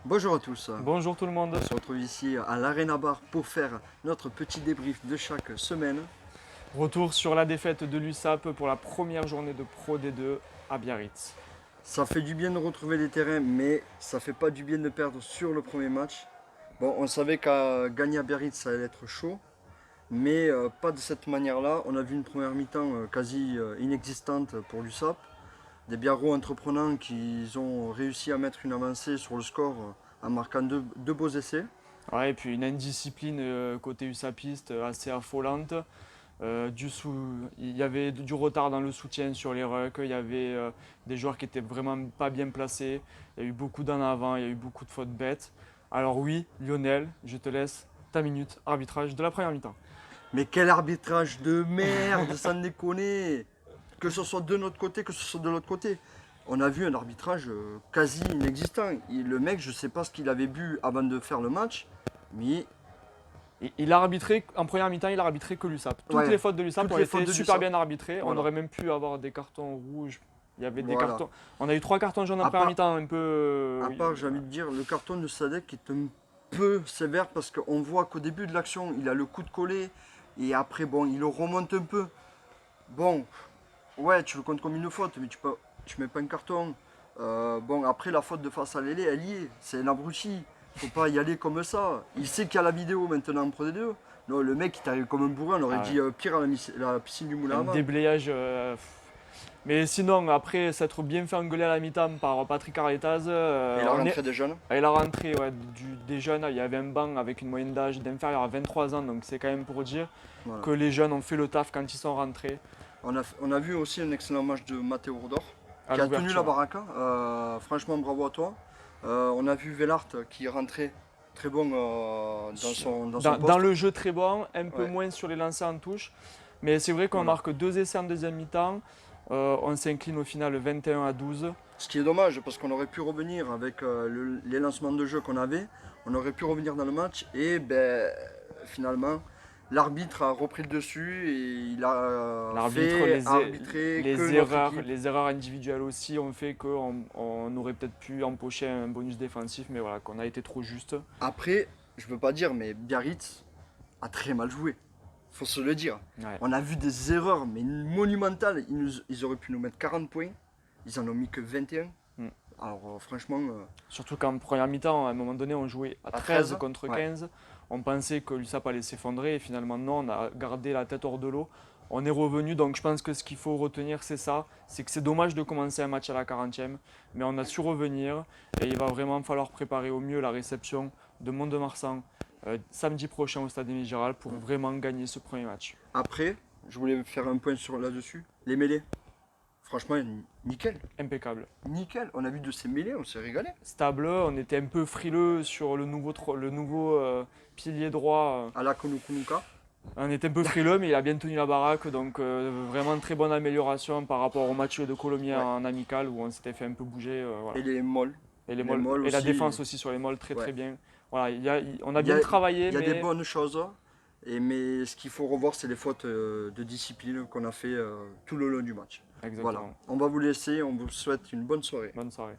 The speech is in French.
Bonjour à tous, Bonjour tout le monde. on se retrouve ici à l'Arena Bar pour faire notre petit débrief de chaque semaine. Retour sur la défaite de l'USAP pour la première journée de Pro D2 à Biarritz. Ça fait du bien de retrouver les terrains, mais ça fait pas du bien de perdre sur le premier match. Bon, on savait qu'à gagner à Biarritz, ça allait être chaud, mais pas de cette manière-là. On a vu une première mi-temps quasi inexistante pour l'USAP. Des Biarros entreprenants qui ont réussi à mettre une avancée sur le score en marquant deux beaux essais. Ouais, et puis une indiscipline côté USAPiste assez affolante. Il y avait du retard dans le soutien sur les rucks, il y avait des joueurs qui étaient vraiment pas bien placés, il y a eu beaucoup d'en avant, il y a eu beaucoup de fautes bêtes. Alors oui, Lionel, je te laisse ta minute arbitrage de la première mi-temps. Mais quel arbitrage de merde, sans déconner! Que ce soit de notre côté, que ce soit de l'autre côté. On a vu un arbitrage quasi inexistant. Le mec, je sais pas ce qu'il avait bu avant de faire le match, mais Il a arbitré, en première mi-temps, il a arbitré que l'USAP. Toutes ouais, les fautes de l'USAP toutes ont les été fautes de super l'USAP. bien arbitrées. On Voilà. aurait même pu avoir des cartons rouges. Il y avait des Voilà. cartons. On a eu 3 cartons jaunes en À première part, mi-temps, un peu. à part, j'ai envie de dire, le carton de Sadek est un peu sévère parce qu'on voit qu'au début de l'action, il a le coup de collet et après, bon, il le remonte un peu. Bon, ouais, tu le comptes comme une faute, mais tu mets pas un carton. Bon, après, la faute de face à l'ailé, elle y est. C'est un abruti. Faut pas y aller comme ça. Il sait qu'il y a la vidéo maintenant en Pro D2. Non, le mec, il t'arrive comme un bourrin. On aurait Ah ouais. dit pire à la piscine du Un Moulin à Vent. déblayage. Mais sinon, après s'être bien fait engueuler à la mi-temps par Patrick Arletaz, Et la rentrée des jeunes. et la rentrée ouais, des jeunes, il y avait un banc avec une moyenne d'âge d'inférieur à 23 ans, donc c'est quand même pour dire Voilà. que les jeunes ont fait le taf quand ils sont rentrés On a vu aussi un excellent match de Matteo Rodor, à qui a tenu la l'ouverture. baraque. Franchement, bravo à toi. On a vu Vellart qui rentrait très bon dans son Dans poste. le jeu très bon, un peu Ouais, moins sur les lancers en touche. Mais c'est vrai qu'on voilà. marque 2 essais en deuxième mi-temps. On s'incline au final 21-12. Ce qui est dommage parce qu'on aurait pu revenir avec les lancements de jeu qu'on avait, on aurait pu revenir dans le match et ben, finalement l'arbitre a repris le dessus et il a L'arbitre, fait arbitrer que notre équipe. les erreurs individuelles aussi ont fait qu'on aurait peut-être pu empocher un bonus défensif, mais voilà, qu'on a été trop juste. Après, je veux pas dire, mais Biarritz a très mal joué. Faut se le dire. Ouais. On a vu des erreurs mais monumentales. Ils auraient pu nous mettre 40 points. Ils en ont mis que 21. Mm. Alors franchement, Surtout qu'en première mi-temps, à un moment donné, on jouait à à 13 13, contre ouais. 15. On pensait que l'USAP allait s'effondrer et finalement non, on a gardé la tête hors de l'eau. On est revenu, donc je pense que ce qu'il faut retenir, c'est ça. C'est que c'est dommage de commencer un match à la 40e, mais on a su revenir et il va vraiment falloir préparer au mieux la réception de Mont-de-Marsan samedi prochain au Stade Émile Gérald pour vraiment gagner ce premier match. Après, je voulais faire un point sur là-dessus. Les mêlées. Franchement, nickel. Impeccable. Nickel. On a vu de ces mêlées, on s'est régalé. Stable, on était un peu frileux sur le nouveau pilier droit. À la Konukunuka. On était un peu frileux, mais il a bien tenu la baraque, donc vraiment très bonne amélioration par rapport au match de Colomiers Ouais. en amical où on s'était fait un peu bouger. Voilà. Et les molles. Et, Les molles et la aussi. défense aussi sur les molles, très Ouais. très bien. Voilà, on a Il y bien a, travaillé, il y a des mais bonnes choses. Mais ce qu'il faut revoir, c'est les fautes de discipline qu'on a fait tout le long du match. Voilà. exactement. On va vous laisser. On vous souhaite une bonne soirée. Bonne soirée.